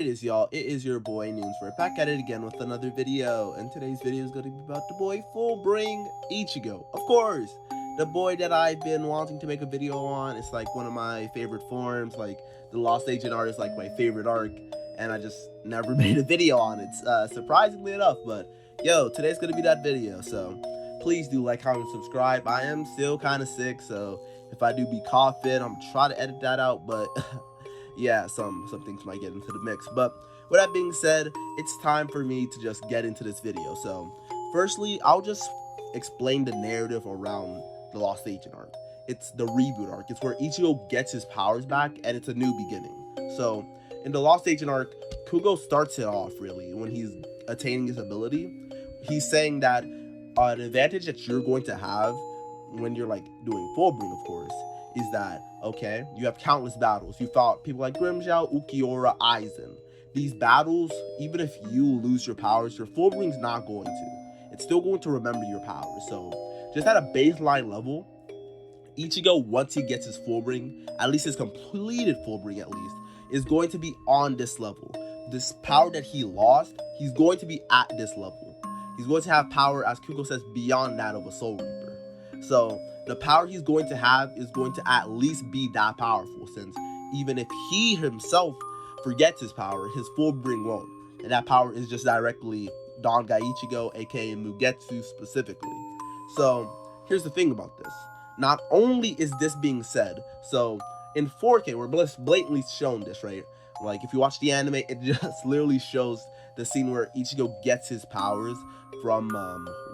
It is, y'all. It is your boy Noons. We're back at it again with another video, and today's video is going to be about the boy Fullbring Ichigo. Of course, the boy that I've been wanting to make a video on. It's like one of my favorite forms. Like the Lost Agent art is like my favorite arc, and I just never made a video on it. Surprisingly enough, but yo, today's going to be that video. So please do like, comment, subscribe. I am still kind of sick, so if I do be coughing, I'm trying to edit that out, but. Yeah, some things might get into the mix. But with that being said, it's time for me to just get into this video. So firstly, I'll just explain the narrative around the Lost Agent arc. It's the reboot arc. It's where Ichigo gets his powers back and it's a new beginning. So in the Lost Agent arc, Kugo starts it off really when he's attaining his ability. He's saying that an advantage that you're going to have when you're like doing Fullbring, of course, is that, okay, you have countless battles. You fought people like Grimmjow, Ukiura, Aizen. These battles, even if you lose your powers, your Fullbring's not going to. It's still going to remember your powers. So just at a baseline level, Ichigo, once he gets his Fullbring, at least his completed Fullbring at least, is going to be on this level. This power that he lost, he's going to be at this level. He's going to have power, as Kugo says, beyond that of a Soul Reaper. So the power he's going to have is going to at least be that powerful, since even if he himself forgets his power, his Fullbring won't. And that power is just directly Dangai Ichigo, aka Mugetsu specifically. So here's the thing about this. Not only is this being said, so in 4K, we're blatantly shown this, right? Like, if you watch the anime, it just literally shows the scene where Ichigo gets his powers from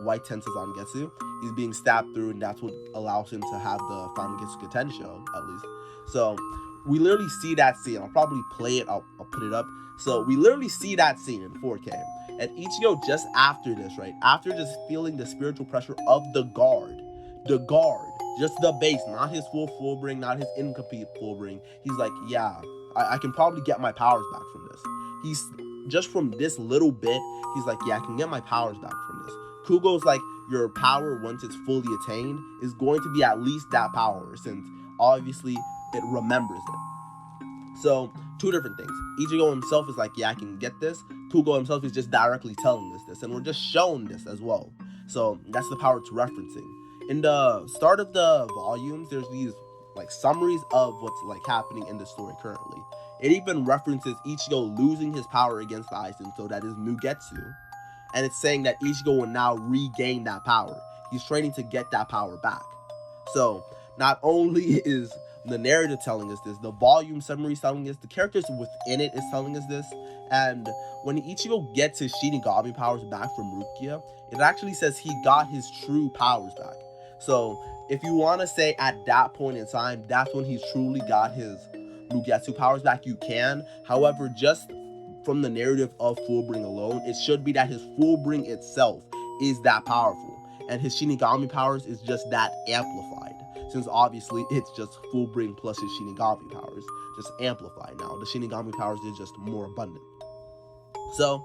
White Tensei Zangetsu. He's being stabbed through, and that's what allows him to have the Famagetsuka Tensho, at least. So we literally see that scene. I'll probably play it. I'll put it up. So we literally see that scene in 4K. And Ichigo, just after this, right? After just feeling the spiritual pressure of the guard, just the base, not his full Fullbring, not his incomplete Fullbring. He's like, yeah, I can probably get my powers back from this. He's just from this little bit, he's like, yeah, I can get my powers back from this. Kugo's like, your power, once it's fully attained, is going to be at least that power, since obviously it remembers it. So, two different things. Ichigo himself is like, yeah, I can get this. Kugo himself is just directly telling us this, and we're just shown this as well. So, that's the power it's referencing. In the start of the volumes, there's these like summaries of what's like happening in the story currently. It even references Ichigo losing his power against Aizen, so that is Mugetsu. And it's saying that Ichigo will now regain that power. He's training to get that power back. So, not only is the narrative telling us this, the volume summary is telling us, the characters within it is telling us this. And when Ichigo gets his Shinigami powers back from Rukia, it actually says he got his true powers back. So, if you want to say at that point in time, that's when he's truly got his Mugetsu powers back, you can. However, just from the narrative of Fullbring alone, it should be that his Fullbring itself is that powerful, and his Shinigami powers is just that amplified, since obviously it's just Fullbring plus his Shinigami powers, just amplified now. The Shinigami powers is just more abundant. So,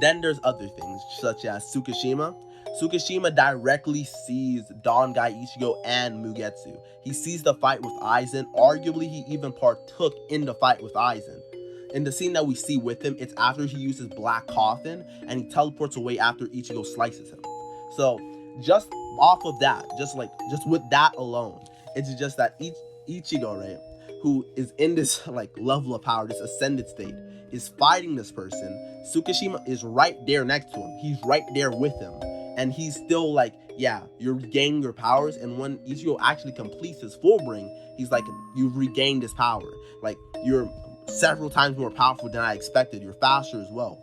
then there's other things, such as Tsukishima. Tsukishima directly sees Dangai Ichigo and Mugetsu. He sees the fight with Aizen. Arguably, he even partook in the fight with Aizen. In the scene that we see with him, it's after he uses Black Coffin, and he teleports away after Ichigo slices him. So, just off of that, just with that alone, it's just that Ichigo, right, who is in this like level of power, this ascended state, is fighting this person. Tsukishima is right there next to him. He's right there with him. And he's still like, yeah, you're regaining your powers. And when Ichigo actually completes his Fullbring, he's like, you've regained this power. Like, you're several times more powerful than I expected. You're faster as well.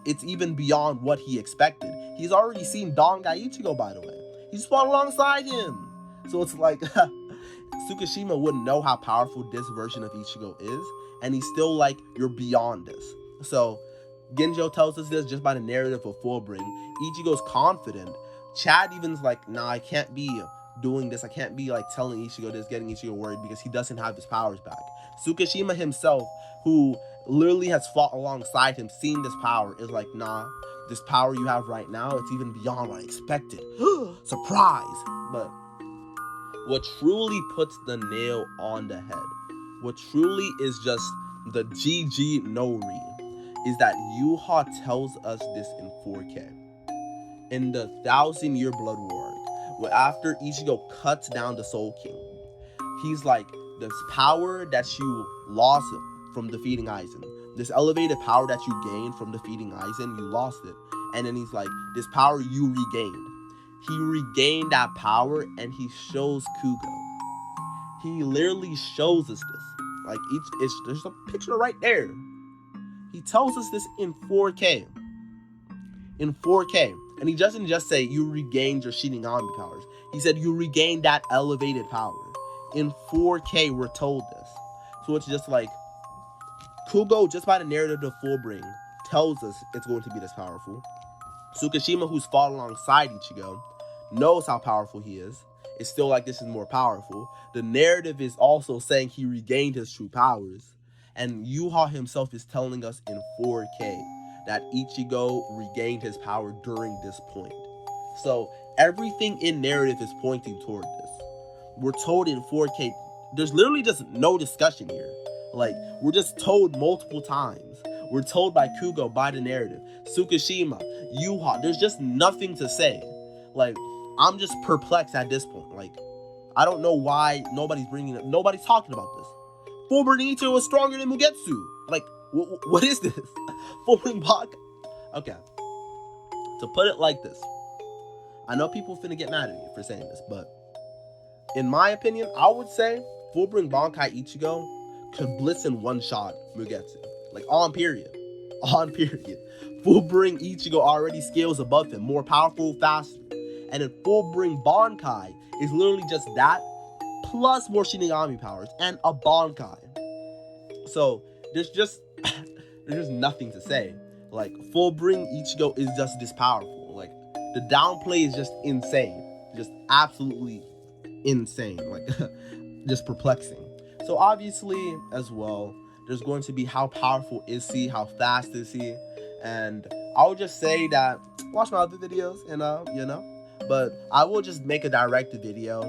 It's even beyond what he expected. He's already seen Dangai Ichigo, by the way. He's fought alongside him. So it's like, Tsukishima wouldn't know how powerful this version of Ichigo is. And he's still like, you're beyond this. So Genjo tells us this just by the narrative of Fullbring. Ichigo's confident. Chad even's like, nah, I can't be doing this. I can't be like telling Ichigo this, getting Ichigo worried, because he doesn't have his powers back. Tsukishima himself, who literally has fought alongside him, seen this power, is like, nah, this power you have right now, it's even beyond what I expected. Surprise! But what truly puts the nail on the head, what truly is just the GG no read, is that Yuha tells us this in 4K. In the 1,000-year Blood War arc, where after Ichigo cuts down the Soul King, he's like, this power that you lost from defeating Aizen, this elevated power that you gained from defeating Aizen, you lost it. And then he's like, this power you regained. He regained that power and he shows Kugo. He literally shows us this. Like, there's a picture right there. He tells us this in 4K. In 4K. And he doesn't just say you regained your Shinigami powers. He said you regained that elevated power. In 4K, we're told this. So it's just like, Kugo, just by the narrative of Fullbring, tells us it's going to be this powerful. Tsukishima, who's fought alongside Ichigo, knows how powerful he is. It's still like, this is more powerful. The narrative is also saying he regained his true powers. And Yuha himself is telling us in 4K that Ichigo regained his power during this point. So everything in narrative is pointing toward this. We're told in 4K, there's literally just no discussion here. Like, we're just told multiple times. We're told by Kugo, by the narrative. Tsukishima, Yuha, there's just nothing to say. Like, I'm just perplexed at this point. Like, I don't know why nobody's talking about this. Fullbring Ichigo was stronger than Mugetsu. Like, what is this? Fullbring Bankai. Okay. To put it like this, I know people finna get mad at me for saying this, but in my opinion, I would say Fullbring Bankai Ichigo could blitz and one-shot Mugetsu. Like, on period. On period. Fullbring Ichigo already scales above him, more powerful, faster. And then Fullbring Bankai is literally just that, plus more Shinigami powers, and a Bankai. So, there's just nothing to say. Like, Fullbring Ichigo is just this powerful. Like, the downplay is just insane. Just absolutely insane. Like, just perplexing. So obviously, as well, there's going to be how powerful is he, how fast is he, and I would just say that watch my other videos, but I will just make a direct video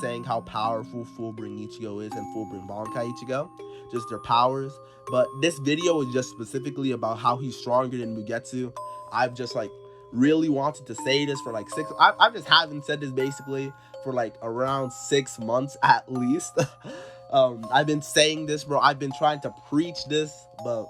saying how powerful Fullbring Ichigo is and Fullbring Bankai Ichigo, just their powers. But this video is just specifically about how he's stronger than Mugetsu. I've just like really wanted to say this for like I just haven't said this basically for like around 6 months at least. I've been saying this, bro. I've been trying to preach this, but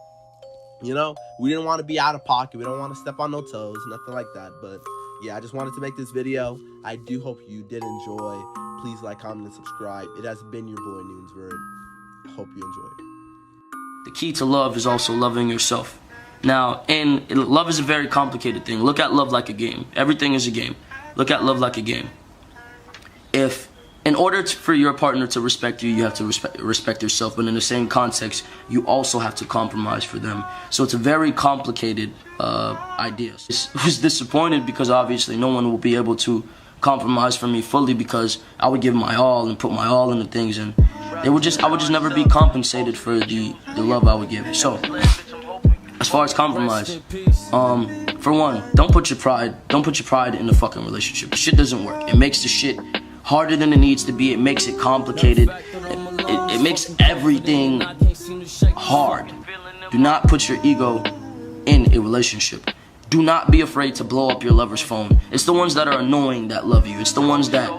we didn't want to be out of pocket. We don't want to step on no toes, nothing like that. But yeah, I just wanted to make this video. I do hope you did enjoy. Please like, comment, and subscribe. It has been your boy Noonsword. Hope you enjoyed. The key to love is also loving yourself. Now, love is a very complicated thing. Look at love like a game. Everything is a game. Look at love like a game. In order for your partner to respect you, you have to respect yourself. But in the same context, you also have to compromise for them. So it's a very complicated idea. I was disappointed because obviously no one will be able to compromise for me fully, because I would give my all and put my all into things, and I would just never be compensated for the love I would give. So as far as compromise, for one, don't put your pride in the fucking relationship. The shit doesn't work. It makes the shit harder than it needs to be. It makes it complicated. It makes everything hard. Do not put your ego in a relationship. Do not be afraid to blow up your lover's phone. It's the ones that are annoying that love you. It's the ones that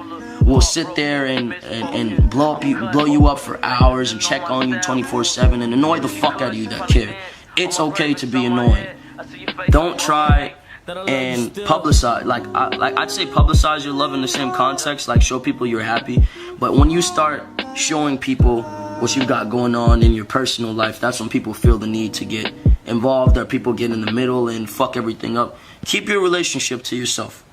will sit there and blow you up for hours and check on you 24/7 and annoy the fuck out of you that care. It's okay to be annoying. Don't try and publicize, like I'd say publicize your love in the same context, like show people you're happy. But when you start showing people what you got going on in your personal life, that's when people feel the need to get involved, or people get in the middle and fuck everything up. Keep your relationship to yourself.